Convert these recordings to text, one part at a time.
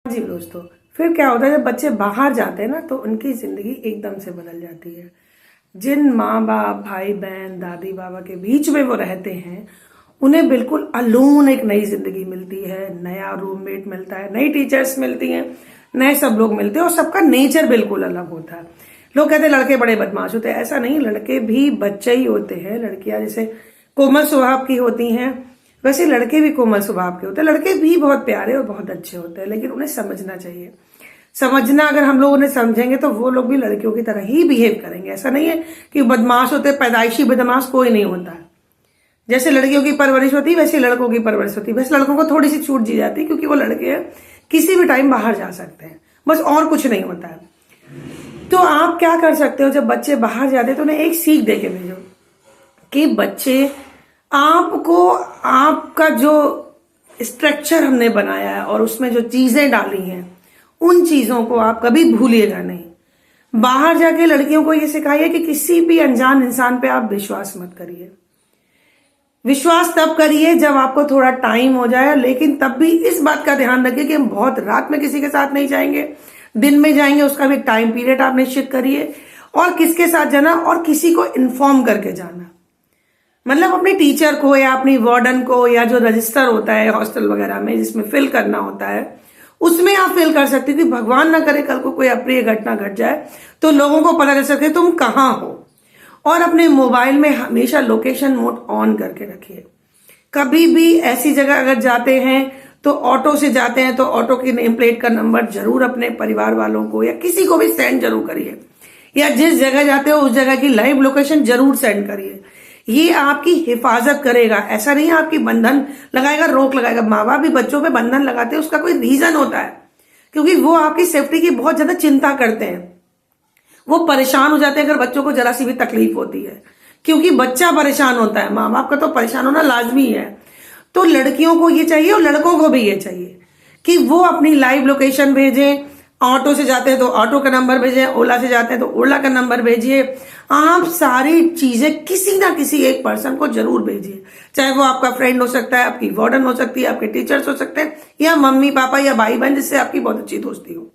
जी दोस्तों, फिर क्या होता है जब बच्चे बाहर जाते हैं ना तो उनकी जिंदगी एकदम से बदल जाती है। जिन माँ बाप भाई बहन दादी बाबा के बीच में वो रहते हैं उन्हें बिल्कुल अलोन एक नई जिंदगी मिलती है, नया रूममेट मिलता है, नई टीचर्स मिलती हैं, नए सब लोग मिलते हैं और सबका नेचर बिल्कुल अलग होता है। लोग कहते हैं लड़के बड़े बदमाश होते हैं, ऐसा नहीं, लड़के भी बच्चे ही होते हैं। लड़कियां जैसे कोमल स्वभाव की होती हैं वैसे लड़के भी कोमल स्वभाव के होते हैं। लड़के भी बहुत प्यारे और बहुत अच्छे होते हैं, लेकिन उन्हें समझना चाहिए। समझना, अगर हम लोग उन्हें समझेंगे तो वो लोग भी लड़कियों की तरह ही बिहेव करेंगे। ऐसा नहीं है कि बदमाश होते, पैदाइशी बदमाश कोई नहीं होता है। जैसे लड़कियों की परवरिश होती है वैसे लड़कों की परवरिश होती है। बस लड़कों को थोड़ी सी छूट दी जाती है क्योंकि वो लड़के हैं, किसी भी टाइम बाहर जा सकते हैं, बस और कुछ नहीं होता है। तो आप क्या कर सकते हो, जब बच्चे बाहर जाते हैं तो उन्हें एक सीख दे के भेजो कि बच्चे, आपको आपका जो स्ट्रक्चर हमने बनाया है और उसमें जो चीजें डाली हैं उन चीजों को आप कभी भूलिएगा नहीं। बाहर जाके लड़कियों को ये सिखाइए कि किसी भी अनजान इंसान पे आप विश्वास मत करिए। विश्वास तब करिए जब आपको थोड़ा टाइम हो जाए, लेकिन तब भी इस बात का ध्यान रखिए कि हम बहुत रात में किसी के साथ नहीं जाएंगे, दिन में जाएंगे, उसका भी टाइम पीरियड आप निश्चित करिए और किसके साथ जाना और किसी को इन्फॉर्म करके जाना। मतलब अपने टीचर को या अपनी वार्डन को या जो रजिस्टर होता है हॉस्टल वगैरह में जिसमें फिल करना होता है उसमें आप फिल कर सकते हो कि भगवान ना करे कल को कोई अप्रिय घटना घट जाए तो लोगों को पता चल सके तुम कहाँ हो। और अपने मोबाइल में हमेशा लोकेशन मोड ऑन करके रखिए। कभी भी ऐसी जगह अगर जाते हैं तो ऑटो से जाते हैं तो ऑटो की नेम प्लेट का नंबर जरूर अपने परिवार वालों को या किसी को भी सेंड जरूर करिए, या जिस जगह जाते हो उस जगह की लाइव लोकेशन जरूर सेंड करिए। ये आपकी हिफाजत करेगा। ऐसा नहीं है आपकी बंधन लगाएगा, रोक लगाएगा। माँ बाप भी बच्चों पे बंधन लगाते हैं, उसका कोई रीजन होता है, क्योंकि वो आपकी सेफ्टी की बहुत ज्यादा चिंता करते हैं। वो परेशान हो जाते हैं अगर बच्चों को जरा सी भी तकलीफ होती है, क्योंकि बच्चा परेशान होता है। माँ बाप का तो परेशान होना लाजमी है। तो लड़कियों को ये चाहिए और लड़कों को भी ये चाहिए कि वो अपनी लाइव लोकेशन भेजें। ऑटो से जाते हैं तो ऑटो का नंबर भेजें, ओला से जाते हैं तो ओला का नंबर भेजिए। आप सारी चीजें किसी ना किसी एक पर्सन को जरूर भेजिए, चाहे वो आपका फ्रेंड हो सकता है, आपकी वार्डन हो सकती है, आपके टीचर्स हो सकते हैं, या मम्मी पापा या भाई बहन जिससे आपकी बहुत अच्छी दोस्ती हो।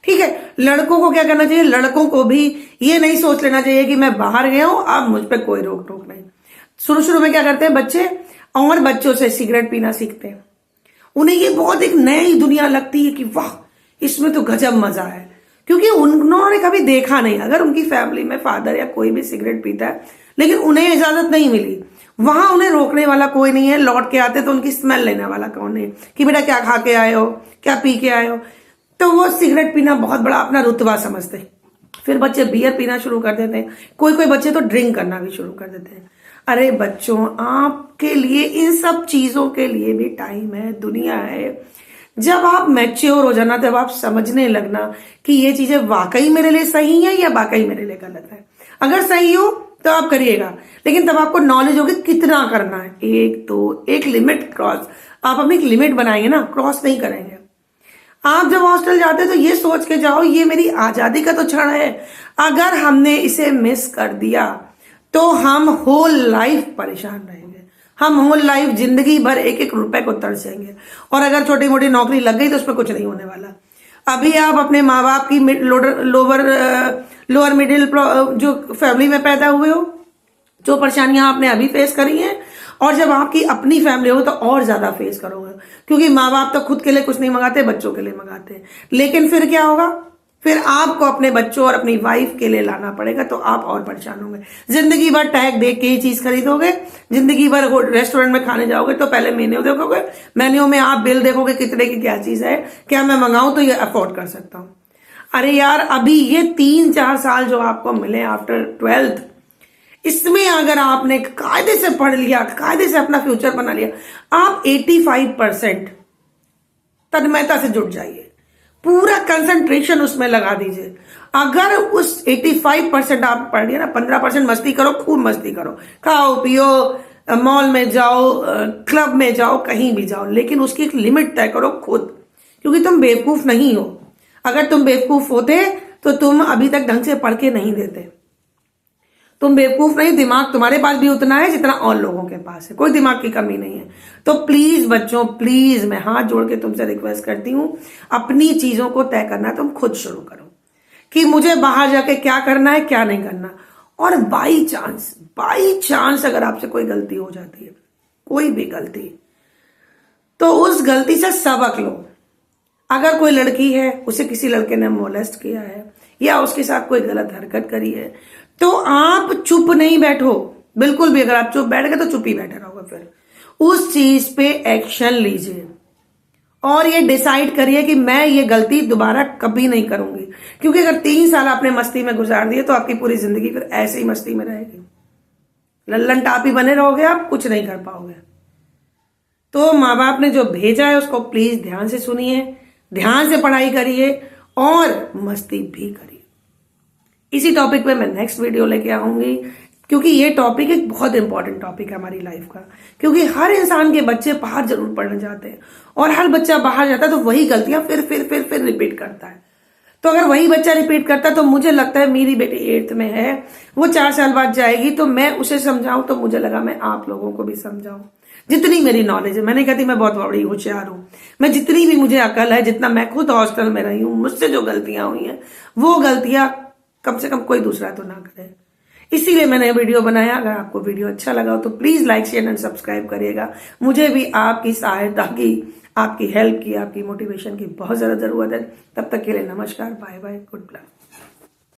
ठीक है। लड़कों को क्या करना चाहिए, लड़कों को भी ये नहीं सोच लेना चाहिए कि मैं बाहर गया हूं अब मुझ पर कोई रोक टोक नहीं। शुरू शुरू में क्या करते हैं बच्चे, और बच्चों से सिगरेट पीना सीखते हैं। उन्हें ये बहुत एक नई दुनिया लगती है कि वाह इसमें तो गजब मजा है, क्योंकि उन्होंने कभी देखा नहीं। अगर उनकी फैमिली में फादर या कोई भी सिगरेट पीता है लेकिन उन्हें इजाजत नहीं मिली, वहां उन्हें रोकने वाला कोई नहीं है। लौट के आते तो उनकी स्मेल लेने वाला कौन है कि बेटा क्या खा के आए हो, क्या पी के आए हो। तो वो सिगरेट पीना बहुत बड़ा अपना रुतबा समझते हैं। फिर बच्चे बियर पीना शुरू कर देते हैं, कोई कोई बच्चे तो ड्रिंक करना भी शुरू कर देते हैं। अरे बच्चों, आपके लिए इन सब चीजों के लिए भी टाइम है, दुनिया है। जब आप मैच्योर हो जाना तब आप समझने लगना कि ये चीजें वाकई मेरे लिए सही है या वाकई मेरे लिए गलत है। अगर सही हो तो आप करिएगा, लेकिन तब आपको नॉलेज होगी कितना करना है। एक दो, एक लिमिट क्रॉस, आप अपनी लिमिट बनाएंगे ना, क्रॉस नहीं करेंगे। आप जब हॉस्टल जाते हैं तो ये सोच के जाओ ये मेरी आजादी का तो क्षण है, अगर हमने इसे मिस कर दिया तो हम होल लाइफ परेशान रहेंगे। हम होल लाइफ जिंदगी भर एक एक रुपए को तरसेंगे। और अगर छोटी मोटी नौकरी लग गई तो उसमें कुछ नहीं होने वाला। अभी आप अपने माँ बाप की लोअर मिडिल जो फैमिली में पैदा हुए हो, जो परेशानियां आपने अभी फेस करी हैं, और जब आपकी अपनी फैमिली हो तो और ज्यादा फेस करोगे, क्योंकि माँ बाप तो खुद के लिए कुछ नहीं मंगाते, बच्चों के लिए मंगाते हैं। लेकिन फिर क्या होगा, फिर आपको अपने बच्चों और अपनी वाइफ के लिए लाना पड़ेगा, तो आप और परेशान होंगे। जिंदगी भर टैग देख के ही चीज खरीदोगे, जिंदगी भर रेस्टोरेंट में खाने जाओगे तो पहले मेन्यू देखोगे, मेन्यू में आप बिल देखोगे कितने की क्या चीज है, क्या मैं मंगाऊं तो ये अफोर्ड कर सकता हूं। अरे यार, अभी ये 3-4 साल जो आपको मिले आफ्टर 12th, इसमें अगर आपने कायदे से पढ़ लिया, कायदे से अपना फ्यूचर बना लिया, आप 85% तन्मयता से जुट जाइए, पूरा कंसंट्रेशन उसमें लगा दीजिए। अगर उस 85% आप पढ़ लिया ना, 15% मस्ती करो, खूब मस्ती करो, खाओ पियो, मॉल में जाओ, क्लब में जाओ, कहीं भी जाओ, लेकिन उसकी एक लिमिट तय करो खुद, क्योंकि तुम बेवकूफ नहीं हो। अगर तुम बेवकूफ होते तो तुम अभी तक ढंग से पढ़ के नहीं देते। तुम बेवकूफ नहीं, दिमाग तुम्हारे पास भी उतना है जितना और लोगों के पास है, कोई दिमाग की कमी नहीं है। तो प्लीज बच्चों, प्लीज मैं हाथ जोड़ के तुमसे रिक्वेस्ट करती हूं, अपनी चीजों को तय करना तुम खुद शुरू करो कि मुझे बाहर जाके क्या करना है, क्या नहीं करना। और बाई चांस अगर आपसे कोई गलती हो जाती है, कोई भी गलती, तो उस गलती से सबक लो। अगर कोई लड़की है, उसे किसी लड़के ने मोलेस्ट किया है या उसके साथ कोई गलत हरकत करी है, तो आप चुप नहीं बैठो बिल्कुल भी। अगर आप चुप बैठ गए तो चुप ही बैठे रहोगे, फिर उस चीज पे एक्शन लीजिए और ये डिसाइड करिए कि मैं ये गलती दोबारा कभी नहीं करूंगी। क्योंकि अगर 3 साल आपने मस्ती में गुजार दिए तो आपकी पूरी जिंदगी फिर ऐसे ही मस्ती में रहेगी, लल्लन टापी बने रहोगे, आप कुछ नहीं कर पाओगे। तो माँ बाप ने जो भेजा है उसको प्लीज ध्यान से सुनिए, ध्यान से पढ़ाई करिए और मस्ती भी करिए। इसी टॉपिक पे मैं नेक्स्ट वीडियो लेके आऊंगी, क्योंकि ये टॉपिक एक बहुत इंपॉर्टेंट टॉपिक है हमारी लाइफ का। क्योंकि हर इंसान के बच्चे बाहर जरूर पढ़ने जाते हैं और हर बच्चा बाहर जाता है तो वही गलतियां फिर रिपीट करता है। तो अगर वही बच्चा रिपीट करता है तो मुझे लगता है, मेरी बेटी 8th में है, वो 4 साल बाद जाएगी, तो मैं उसे समझाऊं तो मुझे लगा मैं आप लोगों को भी समझाऊं जितनी मेरी नॉलेज है। मैंने कहती मैं बहुत बड़ी होशियार हूं, मैं जितनी भी मुझे अकल है, जितना मैं खुद हॉस्टल में रही हूं, मुझसे जो गलतियां हुई हैं वो गलतियां कम से कम कोई दूसरा तो ना करे। इसीलिए मैंने वीडियो बनाया। अगर आपको वीडियो अच्छा लगा हो तो please like, share and subscribe करिएगा। मुझे भी आपकी सहायता की, आपकी हेल्प की, आपकी मोटिवेशन की बहुत ज्यादा जरूरत है। तब तक के लिए नमस्कार, बाय बाय, गुड लक।